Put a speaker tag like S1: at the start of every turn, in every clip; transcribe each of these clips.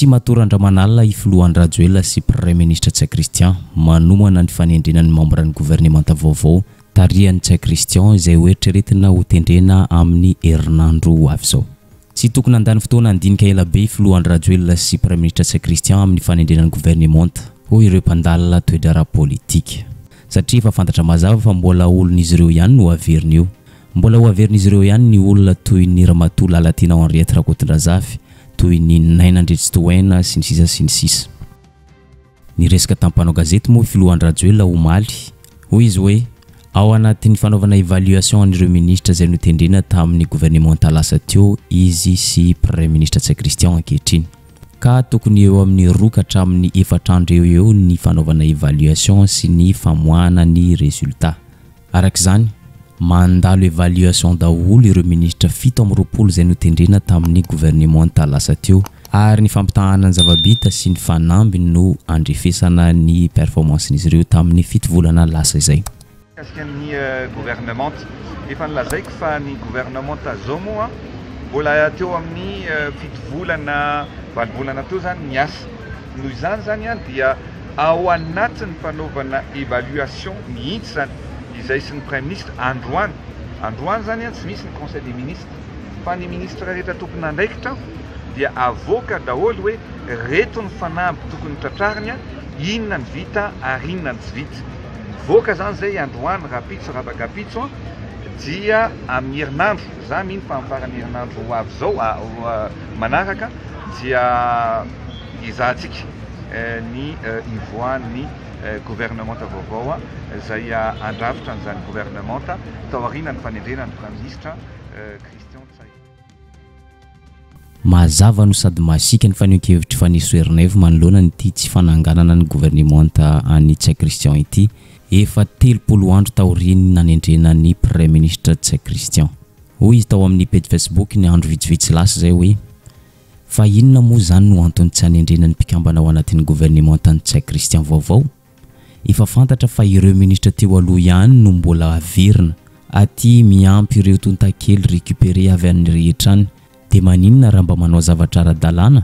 S1: tsy matoran-dramanalina iflohan'ny Rajoelina sy Premier Ministre Tsay Christian manomana ny fanendrenan'ny membre ny gouvernementa vaovao tarihan'ny Tsay Christian izay hoeritreretina ho tendrena amin'ny herinandro ho avy zao. Tsy tokony handany fotoana andinika ela be iflohan'ny Rajoelina sy Premier Ministre Tsay Christian amin'ny fanendrenan'ny gouvernementa ho ireo mpandalina toe-draharaha politika satria efa fantatra mazava fa mbola olon'izy ireo ihany no averiny io. Mbola ho averin'izy ireo ihany ny olona toy ny Ramatoa Lalatina Henriette Rakotondrazafy, toy ny Naina Andriatsitohaina sy ny sisa sy ny sisa. Ny resaka tampanao gazety moa filohan'ny Rajoelina omaly hoy izy hoe ao anatin'ny fanaovana évaluation an'ireo ministra izay notendrena tamin'ny gouvernementa lasa teo izy sy Premier Ministre Tsay Christian ankehitriny. Ka tokony eo amin'ny 2 ka hatramin'ny 4 andro eo ny fanaovana évaluation sy ny famoahana ny résultat. Arak'izany mandalo évaluation daholo ireo ministra 7 izay notendrena tamin'ny gouvernementa lasa teo ary ny fampitahana ny zavabita sy ny fanamby no andrefesana ny performancen'izy ireo tamin'ny 7 volana lasa izay.
S2: Ny gouvernementa efa nilazaiko fa ny gouvernementa zao moa mbola teo amin'ny 7 volana 8 volana teo zany niasa. Noho izany zany dia ao anatin'ny fanaovana évaluation mihitsy zany izay sy ny Premier Ministre androany zany tsy misy ny Conseil des Ministres fa ny ministre rehetra tokony andraikitra dia avoaka daholo hoe reto ny fanamby tokony tratrariny inona ny vita ary inona ny tsy vita. Voaka zany zay androany rapitso rapakapitso dia amin'ny herinandro za mino fa amin'ny herinandro ho avy zao manaraka dia izahantsika ny ivoan'ny gouvernementa vaovao izay andrafitra an'izany gouvernementa tao aorianany fanendrenan'ny Premier Ministre Christian Tsay.
S1: Mazava no sady masika ny faneho-kevitry fanisy Herinaivo manoloana nyity tsy fananganana ny gouvernementa any Tsay Christian ity efa 30 andro taoriany nanendrenan'ny Premier Ministre Tsay Christian. Hoy izy tao amin'ny page Facebook ny andro vitsivitsy lasa zay hoe fa inona moa zany no antony tsy hanendrenan'ny mpikambana ao anatin'ny gouvernementa ny Tsay Christian vaovao? Efa fantatra fa ireo ministra teo aloha ihany no mbola averina aty miampy ireo tontakely récupéré avy amin'ny rehetra any dia maninona raha mba manao zavatra ara-dalàna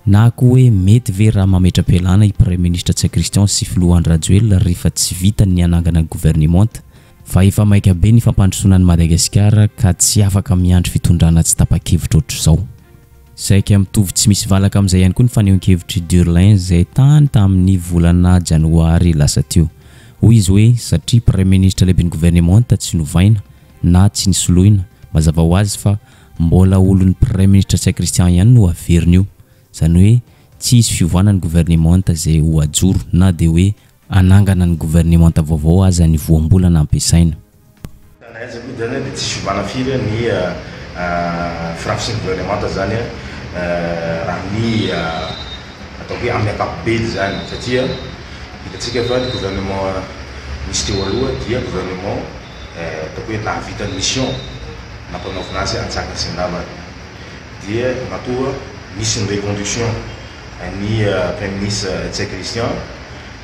S1: na koa hoe mety ve raha mametra-pialana i Premier Ministre Tsay Christian sy filohan'ny Rajoelina rehefa tsy vita ny anangana ny gouvernementa fa efa maika be ny fampandrosoanan'ny Madagasikara ka tsy afaka miandry fitondrana tsy tapa-kevitra ohatr'izao. Saika mitovy tsy misy valaka amin'izay ihany koa ny faneho-kevitry Durlin izay tany tamin'ny volana janoary lasa teo. Hoy izy hoe satria Premier Ministre lehiben'ny gouvernementa tsy novaina na tsy nisoloina mazava ho azy fa mbola olon'ny Premier Ministre Tsay Christian ihany no averiny io. Zany hoe tsy hisy fivoanany gouvernementa izay ho ajoro na dia hoe anangana ny gouvernementa vaovao aza ny voambolana ampiasaina.
S3: Tsy fivana firy ny francine gouvernementa zany raha ny atao hoe amin'ny ankapobeny zany satria hitatsika fa ny gouvernement misy teo aloha dia gouvernement atao hoe nahavitany mission nampanaovina azy antsaka sy namany dia natoa misy ny reconduction ny Premier Ministre Tsay Christian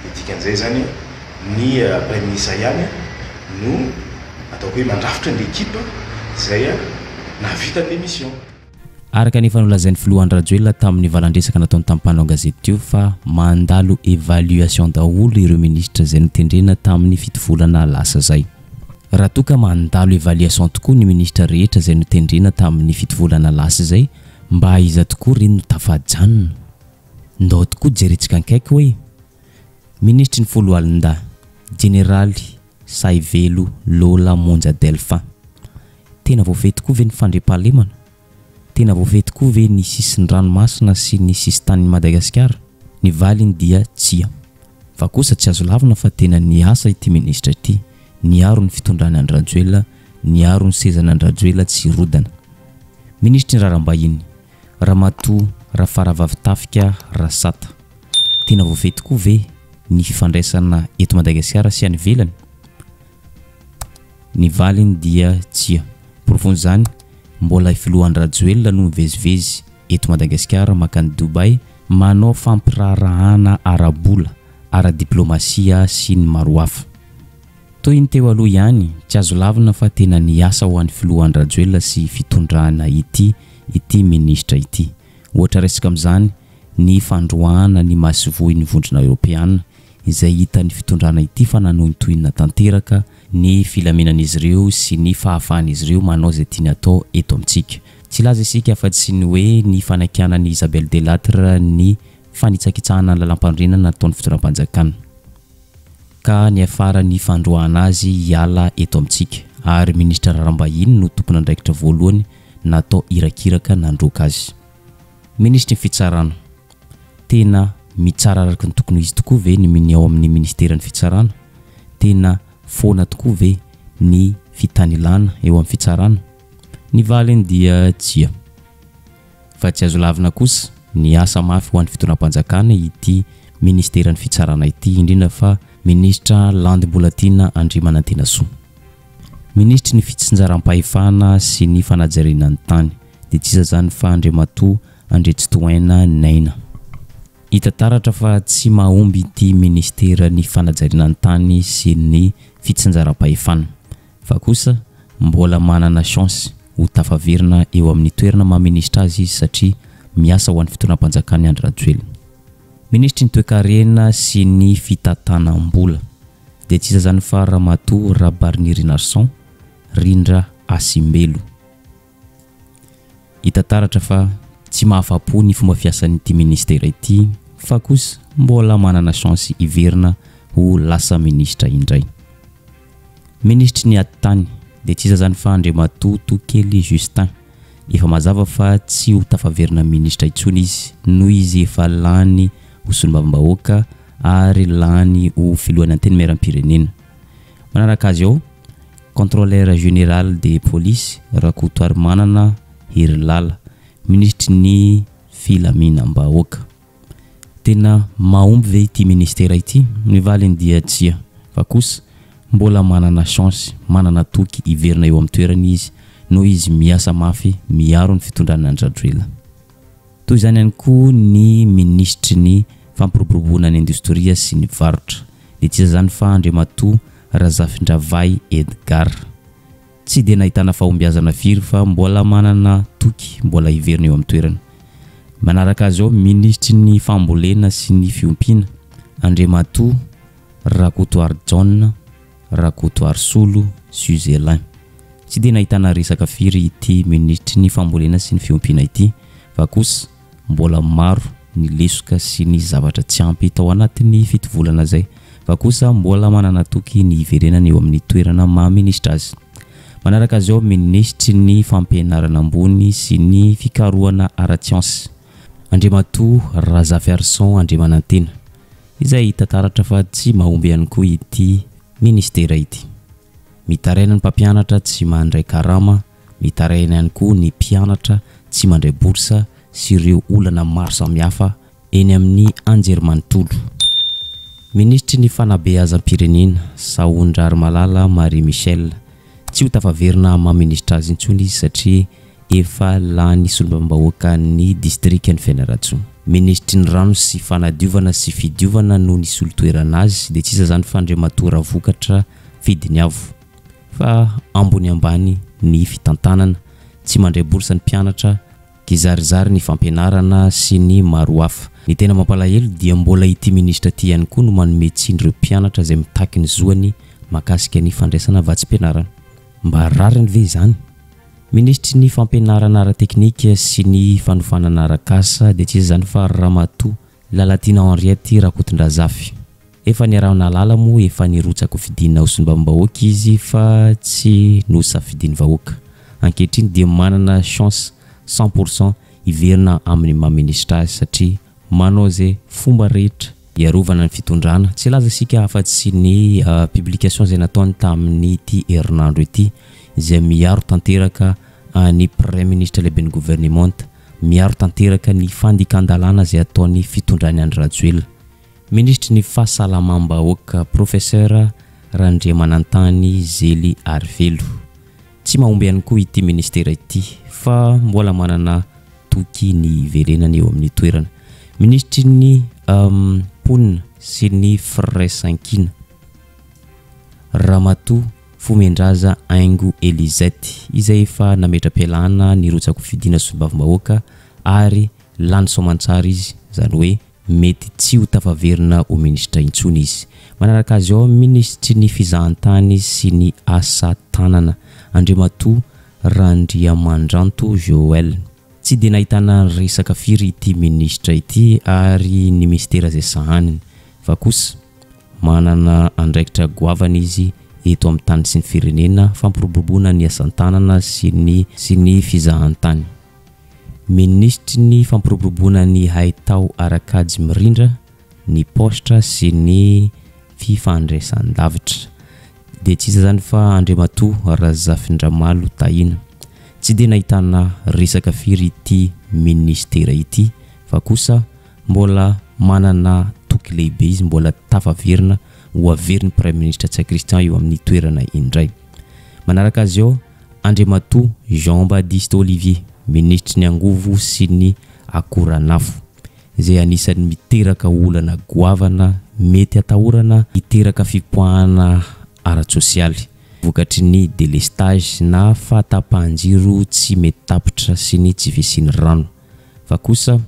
S3: dia dikan'izay zany ny Premier Ministre ihany no atao hoe mandrafitra ny équipe izay nahavitany mission.
S1: Araka nefa nolazain'ny filohan'ny Rajoelina tamin'ny valandresaka nataony tampanao gazety teo fa mandalo évaluation daholo ireo ministra izay notendrena tamin'ny 7 volana lasa zay. Raha toa ka mandalo évaluation tokoa ny ministra rehetra izay notendrena tamin'ny 7 volana lasa zay mba iza tokoa reny no tafajanona. Ndao tokoa jerentsika ankaiky hoe ministry ny folo alinda Generaly Saivelo Lola Monja Delphin tena voafehy tokoa ve ny fandriampahalemana? Tena voafehy tokoa ve ny sisin'ny ranomasina sy ny sisy tanin'ny Madagasikara? Ny valiny dia tsia. Fa kosa tsy azo lavina fa tena niasa ity ministra ity, niaro ny fitondrana ny Rajoelina, niaro ny sezana ny Rajoelina tsy rodana. Ministry ny raharambahiny Ramatoa Rafarahavavitafika Rasata. Tena voafehy tokoa ve ny fifandraisana eto Madagasikara sy any ivelany? Ny valiny dia tsia. Profond zany mbola filohan'ny Rajoelina no mivezivezy eto Madagasikara makany Dubai manao fampirarahana arabola ara-diplomasia sy ny maro hafa. Toy ny teo aloha ihany tsy azo lavina fa tena niasa ho an'ny filohan'ny Rajoelina sy fitondrana ity ministra ity. Ohatra resaka amin'izany ny fandroana ny masivoy ny vondrona Europeana izay hita ny fitondrana ity fa nanao ny tohinana tanteraka ny filamenan'izy ireo sy ny fahafahan'izy ireo manao izay tiany atao eto amintsika. Tsy laza isika afa-tsy ny hoe ny fanakianan'i Isabelle Delattre ny fanitsakitsahana ny lalam-pandrenana nataon'ny fitondram-panjakana ka ny afara ny fandroana azy hiala eto amintsika ary ministra Rarambahiny no tompony andraikitra voalohany natao irakiraka nandroka azy. Ministra ny fitsarana tena mitsara araka ny tokony izy tokoa ve ny ao amin'ny ministeran'ny fitsarana, tena foana tokoa ve ny fitanilana eo amin'ny fitsarana? Ny valiny dia tsia fa tsy azo lavina kosa ny asa mafy ho an'ny fitondram-panjakana ity ministeran'ny fitsarana ity, indrindra fa ministra Landy Mbolatina Andriamanantenasoa. Ministra ny fitsinjaram-pahefana sy ny fanajarenan'ny tany dia tsy zany fa Andriamatoa Andretsitoaina Naina. Hita taratra fa tsy mahomby ity ministera ny fanajarenan'ny tany sy ny fitsinjaram-pahefana fa kosa mbola manana chance ho tafaverina eo amin'ny toerana maha-ministra azy satria miasa ho an'ny fitondram-panjakana Andry Rajoelina. Ministra ny toe-karena sy ny fitantanam-bola dia tsy zany fa Ramatoa Rabarni Rinarson Rindra Asimbelo. Hita taratra fa tsy mahafapo ny fomba fiasan'ity ministera ity fa kosa mbola manana chance hiverina ho lasa ministra indray. Ministra ny ati-tany dia tsy zany fa Andriamatoa Tokely Justin efa mazava fa tsy ho tafaverina ministra intsony izy noho izy efa lany ho solombavambahoaka ary lany ho filohan'ny anteny mairaam-pirenena. Manaraka azy ao contrôleur général de police Rakotoary Manana Herilala, ministra ny filaminam-bahoaka. Tena mahomby ve ity ministera ity? Ny valiny dia tsia fa kosa mbola manana chance, manana toky hiverina eo amin'ny toerana izy noho izy miasa mafy miaro ny fitondrana Andry Rajoelina. Toy izany ihany koa ny ministra ny fampiroboroboana ny indostria sy ny varotra dia tsy zany fa Andriamatoa Razafindravay Edgar. Tsy dia nahitana fahombiazana firy fa mbola manana toky mbola hiverina eo amin'ny toerana. Manaraka azy ao ministra ny fambolena sy ny fiompiana Andriamatoa Rakotoary John Rakotoary Solo Suzelin. Tsy dia nahitana resaka firy ity ministra ny fambolena sy ny fiompiana ity fa kosa mbola maro ny lesoka sy ny zavatra tsy ampy tao anatin'ny fito volana zay fa kosa mbola manana toky ny hiverenana eo amin'ny toerana maha-ministra azy. Manaraka azy ao ministra ny fampianarana ambony sy ny fikarohana ara-tsiansy Andriamatoa Razafiarson Andriamanantena. Izay hita taratra fa tsy mahomby ihany koa ity ministera ity. Mitaraina ny mpampianatra tsy mandray karama, mitaraina ihany koa ny mpianatra tsy mandray borsa sy ireo olana maro samihafa eny amin'ny anjerimanontolo. Ministra ny fanabeazam-pirenena Saondra Arimalala Marie Michel tsy ho tafaverina maha-ministra azy intsony izy satria efa lany solombavambahoaka ny distrikany Fianarantsoa. Ministra ny rano sy fanadiovana sy fidiovana no ny solotoerana azy dia tsy zany fa Andriamatoa Ravokatra Fidiny Avo fa ambony ambany ny fitantanana, tsy mandray borsa ny mpianatra, kizarizary ny fampianarana sy ny maro hafa. Ny tena mampalahelo dia mbola ity ministra ity ihany koa no manome tsindry mpianatra izay mitaky ny zoany mahakasika ny fandraisana vatsim-pianarana. Mba rariny ve izany? Ministra ny fampianarana ara-teknika sy ny fanofanana arakasa dia tsy zany fa Ramatoa Lalatina Henriette Rakotondrazafy. Efa niarahana lala moa efa nirotsaka ho fidina ho solombavambahoaka izy fa tsy nosafidiny vahoaka. Ankehitriny dia manana chance 100% hiverina amin'ny maha-ministra azy satria manao zay fomba rehetra iarovana ny fitondrana. Tsy laza isika afa-tsy ny publication izay nataony tamin'ny ity herinandro ity izay miaro tanteraka ny premier ministre lehibe ny gouvernement, miaro tanteraka ny fandikan-dalàna izay ataony fitondrany Andry Rajoelina. Ministra ny fahasalamam-bahoaka professeur Randriamanantany Zely Arvelo. Tsy mahomby ihany koa ity ministera ity fa mbola manana toky ny hiverenana eo amin'ny toerana. Ministra ny ponina sy ny firaisankina Ramatoa Fomendraza Aingo Elizette izay efa nametra-pialana nirotsaka ho fidina solombavambahoaka ary lany soamantsara izy zany hoe mety tsy ho tafaverina ho ministra intsony izy. Manaraka azy ao ministry ny fizahantany sy ny asa tanana Andriamatoa Randriamandranto Joel. Tsy dia nahitana resaka firy ity ministra ity ary ny mistera zay sahaniny fa kosa manana andraikitra goavana izy eto amin'ny tany sy ny firenena fampiroboroboana ny asan-tanana sy ny fizahantany. Ministry ny fampiroboroboana ny haitao arakajy mirindra ny postra sy ny fifandraisan-davitra. Dia tsy iza zany fa Andriamatoa Razafindramalo Tahina. Tsy dia nahitana resaka firy ity ministera ity fa kosa mbola manana toky lehibe izy, mbola tafaverina ho averin'ny Premier Ministre Tsay Christian eo amin'ny toerana indray. Manaraka azy ao Andriamatoa Jean-Baptiste Olivier, ministry ny angovo sy ny akoranafo, izay anisan'ny miteraka olana goavana mety atahorana hiteraka fipoahana ara-tsosialy vokatry ny délestage na fatapahan-jiro tsy mety tapitra sy ny tsy fisiany rano. Fa kosa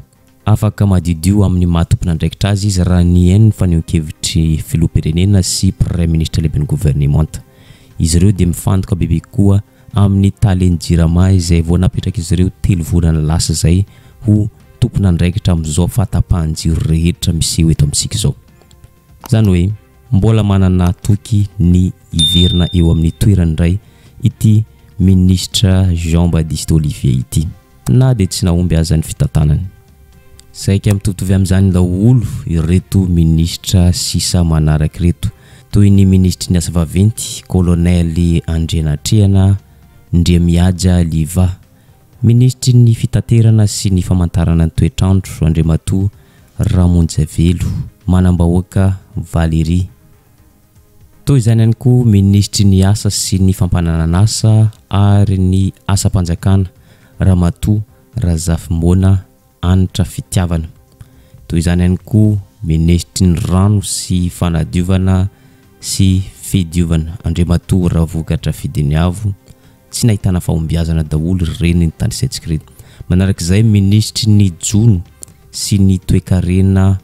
S1: afaka madidio amin'ny maha-tompon'andraikitra azy izy raha ny hainy fanehoan-kevitry filoham-pirenena sy Premier Ministre lehiben'ny gouvernemanta. Izy ireo dia mifantoka bebe koa amin'ny Talen Jirama izay vao napetraka izy ireo 3 volana lasa zay ho tompon'andraikitra amin'izao fatapahan-jiro rehetra miseho eto amintsika izao. Zany hoe mbola manana toky ny iverina eo amin'ny toerana iray ity ministra Jean-Baptiste Olivier ity, na dia tsy nahomby aza ny fitantanany. Saika mitovitovy amin'izany daholo ireto ministra sisa manaraka reto, toy ny ministry ny asa vaventy Colonel Andrianatrehana Ndriamiaja Liva, ministry ny fitaterana sy ny famantarana ny toetrandro Andriamatoa Ramonjavelo Manambahoaka Valérie. Toy izany ihany koa ministry ny asa sy ny fampananan'asa ary ny asa-panjakana Ramatoa Razafimbona Anitra Fitiavana. Toy izany ihany koa ministry ny rano sy fanadiovana sy fidiovana Andriamatoa Ravokatra Fidiniavo. Tsy nahitana fahombiazana daholo reny ny tany Saintsykirity. Manarak'izay ministry ny jono sy ny toe-karena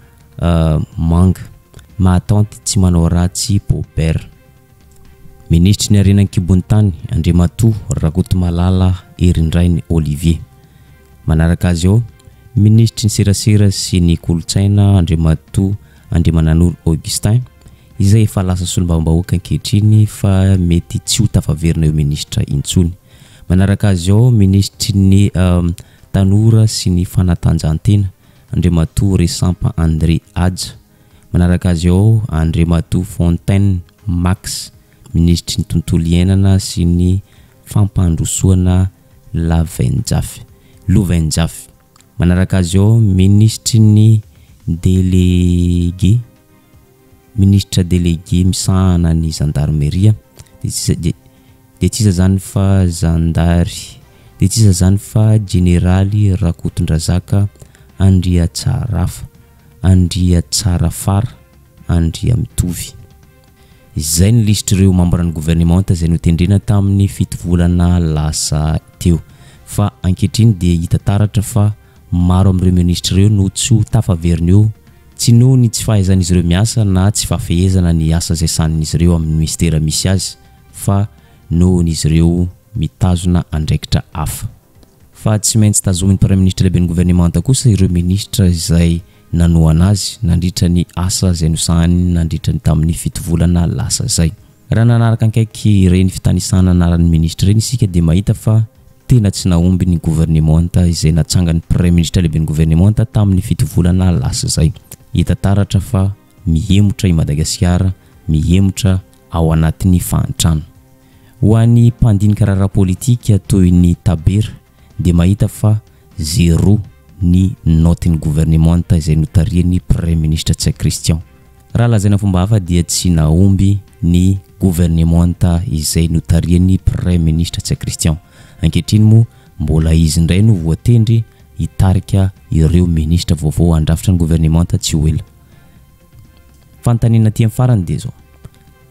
S1: Manga Mahatanty tsy manao ratsy Paubert. Ministry ny arenan-kibontany Andriamatoa Rakotomalala Erindrainy Olivier. Manaraka azy ao ministry ny serasera sy ny kolotsaina Andriamatoa Andriamananolo Augustin, izay efa lasa solombavambahoaka ankehitriny fa mety tsy ho tafaverina eo ministra intsony. Manaraka azy ao ministry ny tanora sy ny fanatanjahantena Andriamatoa Resampa André Adja. Manaraka azy ao Andriamatoa Fontaine Max, ministry ny tontolo iainana sy ny fampandrosoana Lovenjafy. Manaraka azy ao ministry ny ministre délégué misahana ny gendarmeria, dia tsy iza zany fa zandary, dia tsy iza zany fa generaly Rakotondrazaka Andria Tsarafa, Andria Tsarafara, Andria Mitovy. Izay ny listre ireo membre-ny gouvernemanta izay notendrena tamin'ny 7 volana lasa teo. Fa ankehitriny dia hita taratra fa maro amin'ireo ministre ireo no tsy ho tafaverina eo, tsy noho ny tsy fahaizan'izy ireo miasa na tsy fahafehezana ny asa izay sanin'izy ireo amin'ny ministera misy azy, fa noho n'izy ireo mitazona andraikitra hafa. Fa tsy maintsy tazomin'ny Premier Ministre lehiben'ny gouvernemanta kosa ireo ministra izay nanohana azy nandritra ny asa izay nosahany nandritra ny tamin'ny 7 volana lasa zay. Raha nanaraka ankaiky ireny fitanisana anaran'ny ministra ireny isika dia mahita fa tena tsy nahomby ny gouvernemanta izay natsangany Premier Ministre lehiben'ny gouvernemanta tamin'ny 7 volana lasa zay. Hita taratra fa mihemotra i Madagasikara, mihemotra ao anatin'ny fahantrano. Ho an'ny mpandinika raharaha politika toy ny Tabera dia mahita fa 0 ny notin'ny gouvernemanta izay notarian'ny Premier Ministre Tsay Christian. Raha lazaina fomba hafa dia tsy nahomby ny gouvernemanta izay notarian'ny Premier Ministre Tsay Christian. Ankehitriny moa mbola izy indray no voatendry hitarika ireo ministra vaovao andrafitra ny gouvernemanta tsy ho ela. Fantanina ty farany dia zao,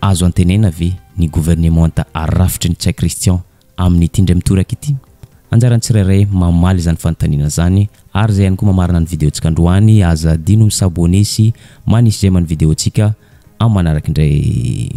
S1: azo antenena ve ny gouvernemanta arafitry ny Tsay Christian amin'ny tindray mitoraka ity? anjarany tsirairay mamaly zany fantanina zany ary zay ihany koa mamarina ny vidéotsika androany aza dino misabone sy manisy zay man vidéotsika amin'ny manaraka indray